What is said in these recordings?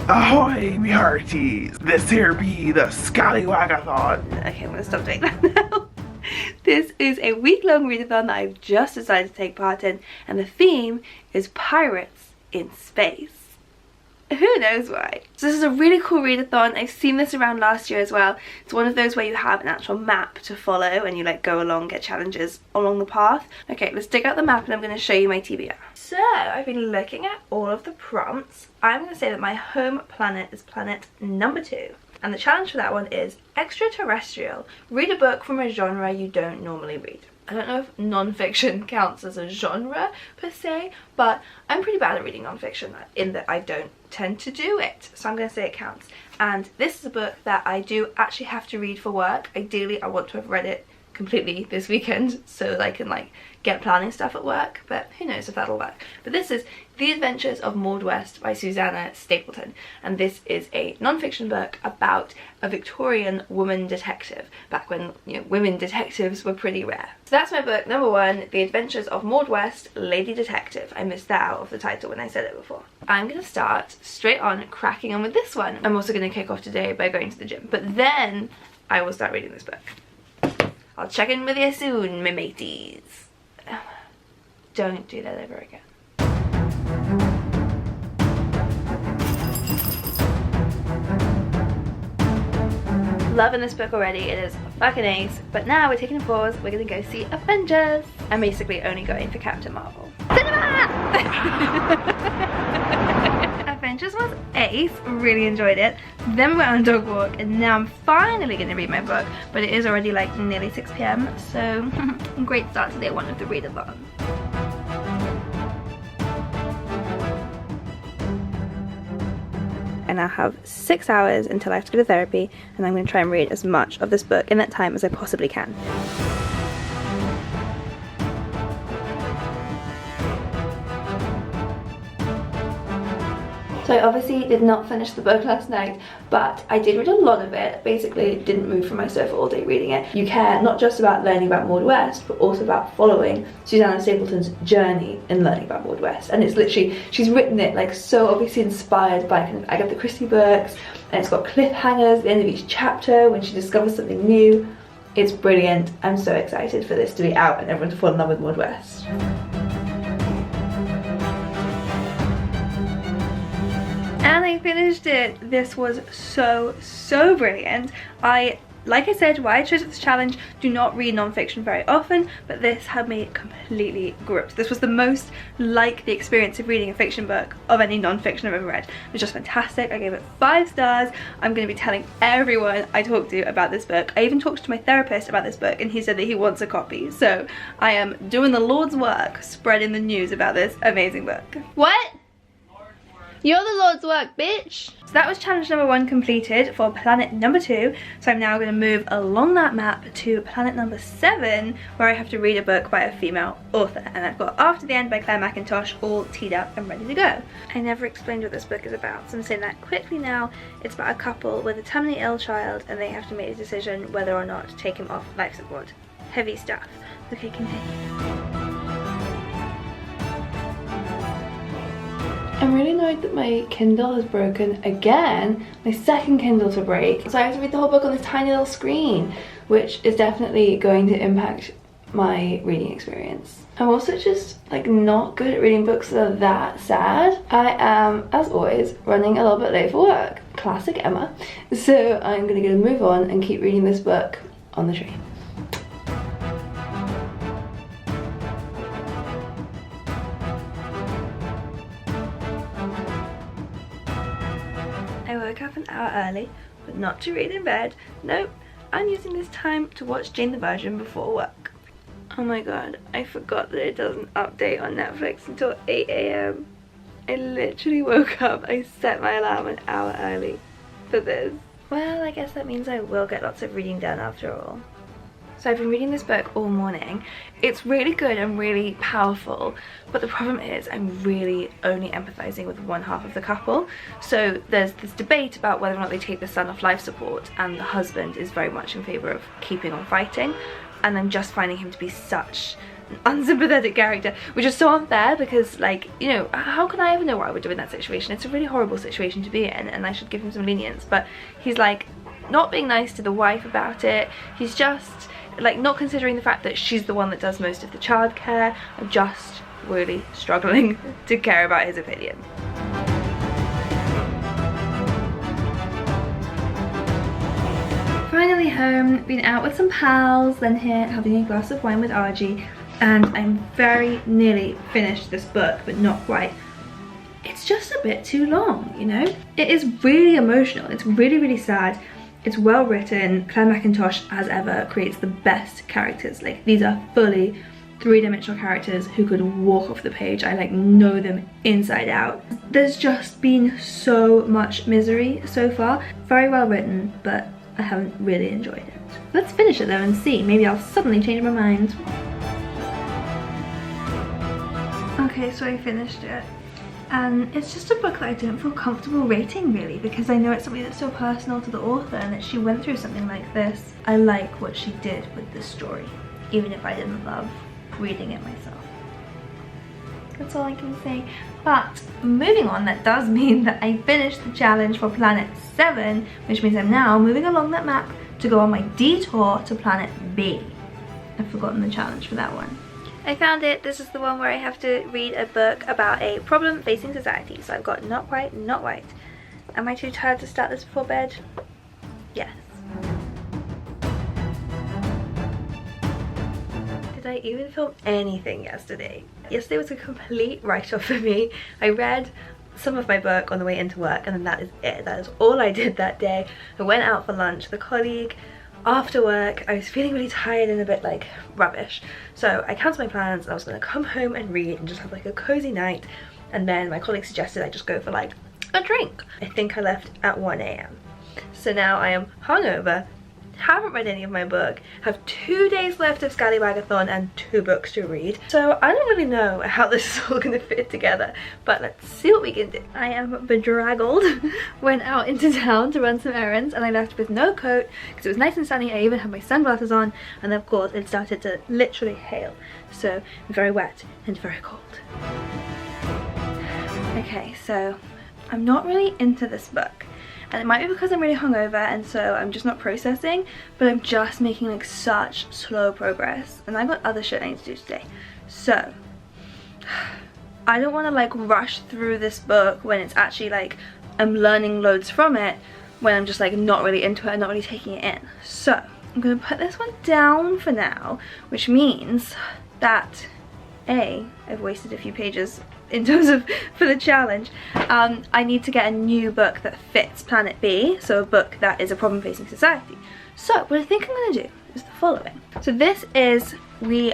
Ahoy, me hearties! This here be the Scallywagathon. Okay, I'm gonna stop doing that now. This is a week-long readathon that I've just decided to take part in, and the theme is pirates in space. Who knows why? So this is a really cool readathon. I've seen this around last year as well. It's one of those where you have an actual map to follow and you like go along, get challenges along the path. Okay, let's dig out the map and I'm going to show you my TBR. So I've been looking at all of the prompts. I'm going to say that my home planet is planet number 2. And the challenge for that one is extraterrestrial. Read a book from a genre you don't normally read. I don't know if non-fiction counts as a genre per se, but I'm pretty bad at reading non-fiction in that I don't tend to do it. So I'm going to say it counts. And this is a book that I do actually have to read for work. Ideally, I want to have read it completely this weekend so that I can like get planning stuff at work, but who knows if that'll work. But this is The Adventures of Maud West by Susannah Stapleton, and this is a non-fiction book about a Victorian woman detective back when, you know, women detectives were pretty rare. So that's my book number 1, The Adventures of Maud West, Lady Detective. I missed that out of the title when I said it before. I'm gonna start straight on cracking on with this one. I'm also gonna kick off today by going to the gym, but then I will start reading this book. I'll check in with you soon, my mateys. Don't do that ever again. Loving this book already, it is fucking ace. But now we're taking a pause, we're gonna go see Avengers. I'm basically only going for Captain Marvel. Cinema! Avengers was ace, really enjoyed it. Then we went on a dog walk and now I'm finally gonna read my book, but it is already like nearly 6 p.m. so great start to day 1 of the readathon. I now have 6 hours until I have to go to therapy, and I'm going to try and read as much of this book in that time as I possibly can. So I obviously did not finish the book last night, but I did read a lot of it. Basically didn't move from my sofa all day reading it. You care not just about learning about Maud West, but also about following Susannah Stapleton's journey in learning about Maud West. And it's literally, she's written it like so obviously inspired by kind of Agatha Christie books, and it's got cliffhangers at the end of each chapter when she discovers something new. It's brilliant. I'm so excited for this to be out and everyone to fall in love with Maud West. And I finished it. This was so brilliant. Like I said, why I chose this challenge, do not read non-fiction very often, but this had me completely gripped. This was the most like the experience of reading a fiction book of any non-fiction I've ever read. It was just fantastic. I gave it 5 stars. I'm going to be telling everyone I talk to about this book. I even talked to my therapist about this book and he said that he wants a copy. So I am doing the Lord's work, spreading the news about this amazing book. What? You're the Lord's work, bitch! So that was challenge number 1 completed for planet number 2. So I'm now going to move along that map to planet number 7, where I have to read a book by a female author. And I've got After the End by Clare Mackintosh all teed up and ready to go. I never explained what this book is about, so I'm saying that quickly now. It's about a couple with a terminally ill child and they have to make a decision whether or not to take him off life support. Heavy stuff. Okay, continue. I'm really annoyed that my Kindle has broken again. My second Kindle to break. So I have to read the whole book on this tiny little screen, which is definitely going to impact my reading experience. I'm also just like not good at reading books that are that sad. I am, as always, running a little bit late for work. Classic Emma. So I'm gonna get a move on and keep reading this book on the train. I woke up an hour early, but not to read in bed. Nope, I'm using this time to watch Jane the Virgin before work. Oh my god, I forgot that it doesn't update on Netflix until 8 AM. I literally woke up, I set my alarm an hour early for this. Well, I guess that means I will get lots of reading done after all. So I've been reading this book all morning. It's really good and really powerful, but the problem is I'm really only empathizing with one half of the couple. So there's this debate about whether or not they take the son off life support, and the husband is very much in favor of keeping on fighting, and I'm just finding him to be such unsympathetic character, which is so unfair because, like, you know, how can I ever know what I would do in that situation? It's a really horrible situation to be in, and I should give him some lenience. But he's like not being nice to the wife about it. He's just like not considering the fact that she's the one that does most of the childcare. I'm just really struggling to care about his opinion. Finally home, been out with some pals, then here having a glass of wine with Argy, and I'm very nearly finished this book, but not quite. It's just a bit too long, you know? It is really emotional, it's really, really sad. It's well written. Clare Mackintosh, as ever, creates the best characters. Like, these are fully three-dimensional characters who could walk off the page. I like know them inside out. There's just been so much misery so far. Very well written, but I haven't really enjoyed it. Let's finish it though and see. Maybe I'll suddenly change my mind. Okay, so I finished it. And it's just a book that I don't feel comfortable rating really, because I know it's something that's so personal to the author and that she went through something like this. I like what she did with this story, even if I didn't love reading it myself. That's all I can say. But moving on, that does mean that I finished the challenge for Planet 7, which means I'm now moving along that map to go on my detour to Planet B. I've forgotten the challenge for that one. I found it. This is the one where I have to read a book about a problem facing society. So I've got Not White, Not White. Am I too tired to start this before bed? Yes. Did I even film anything yesterday? Yesterday was a complete write-off for me. I read some of my book on the way into work, and then that is it. That is all I did that day. I went out for lunch with a colleague. After work, I was feeling really tired and a bit like rubbish. So I cancelled my plans and I was gonna come home and read and just have like a cozy night. And then my colleague suggested I just go for like a drink. I think I left at 1 AM. So now I am hungover, haven't read any of my book, have 2 days left of Scallywagathon and 2 books to read. So I don't really know how this is all gonna fit together, but let's see what we can do. I am bedraggled. Went out into town to run some errands and I left with no coat because it was nice and sunny. I even had my sunglasses on, and then of course it started to literally hail. So I'm very wet and very cold. Okay, so I'm not really into this book. And it might be because I'm really hungover and so I'm just not processing, but I'm just making like such slow progress. And I've got other shit I need to do today. So, I don't want to like rush through this book when it's actually like I'm learning loads from it, when I'm just like not really into it and not really taking it in. So, I'm going to put this one down for now, which means that I've wasted a few pages in terms of for the challenge. I need to get a new book that fits Planet B, so a book that is a problem facing society. So what I think I'm going to do is the following. So this is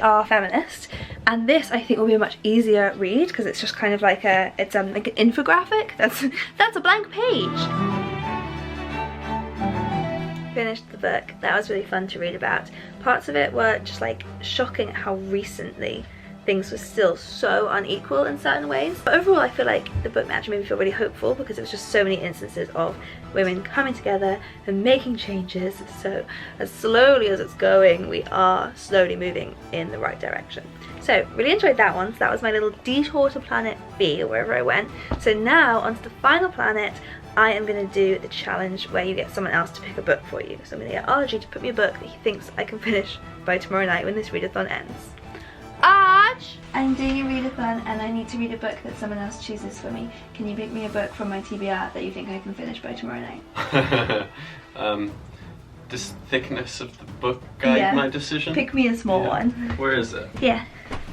Are Feminist, and this I think will be a much easier read because it's just kind of like a, it's like an infographic. That's a blank page. Finished the book. That was really fun to read about. Parts of it were just like shocking at how recently things were still so unequal in certain ways. But overall I feel like the book actually made me feel really hopeful because it was just so many instances of women coming together and making changes. So as slowly as it's going, we are slowly moving in the right direction. So really enjoyed that one. So that was my little detour to Planet B, or wherever I went. So now onto the final planet. I am going to do the challenge where you get someone else to pick a book for you. So I'm going to get Argy to put me a book that he thinks I can finish by tomorrow night when this readathon ends. Arch! I'm doing a readathon and I need to read a book that someone else chooses for me. Can you pick me a book from my TBR that you think I can finish by tomorrow night? Does thickness of the book guide my decision? Pick me a small one. Where is it? Yeah.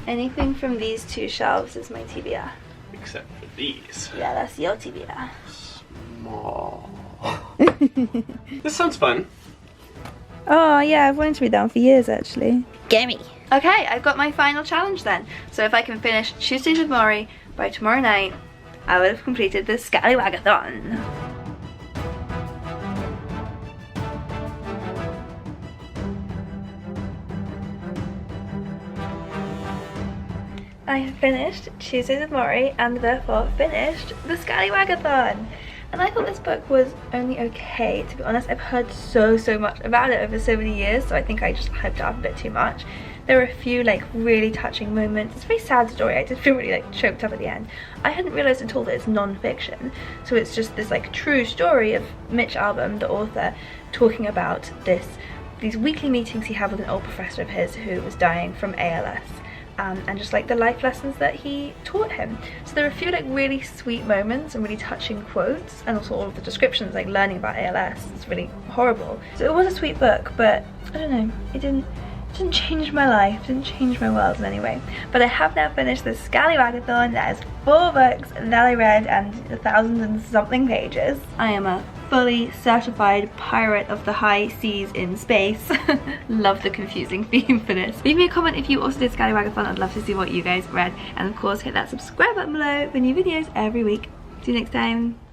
Anything from these 2 shelves is my TBR. Except for these. Yeah, that's your TBR. Small. This sounds fun. Oh yeah, I've wanted to read that one for years actually. Gimme! Okay, I've got my final challenge then. So if I can finish Tuesdays with Morrie by tomorrow night, I would have completed the Scallywagathon. I have finished Tuesdays with Morrie and therefore finished the Scallywagathon. And I thought this book was only okay, to be honest. I've heard so much about it over so many years, so I think I just hyped it up a bit too much. There were a few like really touching moments. It's a very sad story. I did feel really like choked up at the end. I hadn't realised until that it's non-fiction, so it's just this like true story of Mitch Albom, the author, talking about these weekly meetings he had with an old professor of his who was dying from ALS. And just like the life lessons that he taught him. So there are a few like really sweet moments and really touching quotes, and also all of the descriptions, like learning about ALS. It's really horrible. So it was a sweet book, but I don't know, it didn't change my life, didn't change my world in any way. But I have now finished the Scallywagathon. That is 4 books that I read and 1,000 and something pages. I am a fully certified pirate of the high seas in space. Love the confusing theme for this. Leave me a comment if you also did Scallywagathon. I'd love to see what you guys read. And of course hit that subscribe button below for new videos every week. See you next time.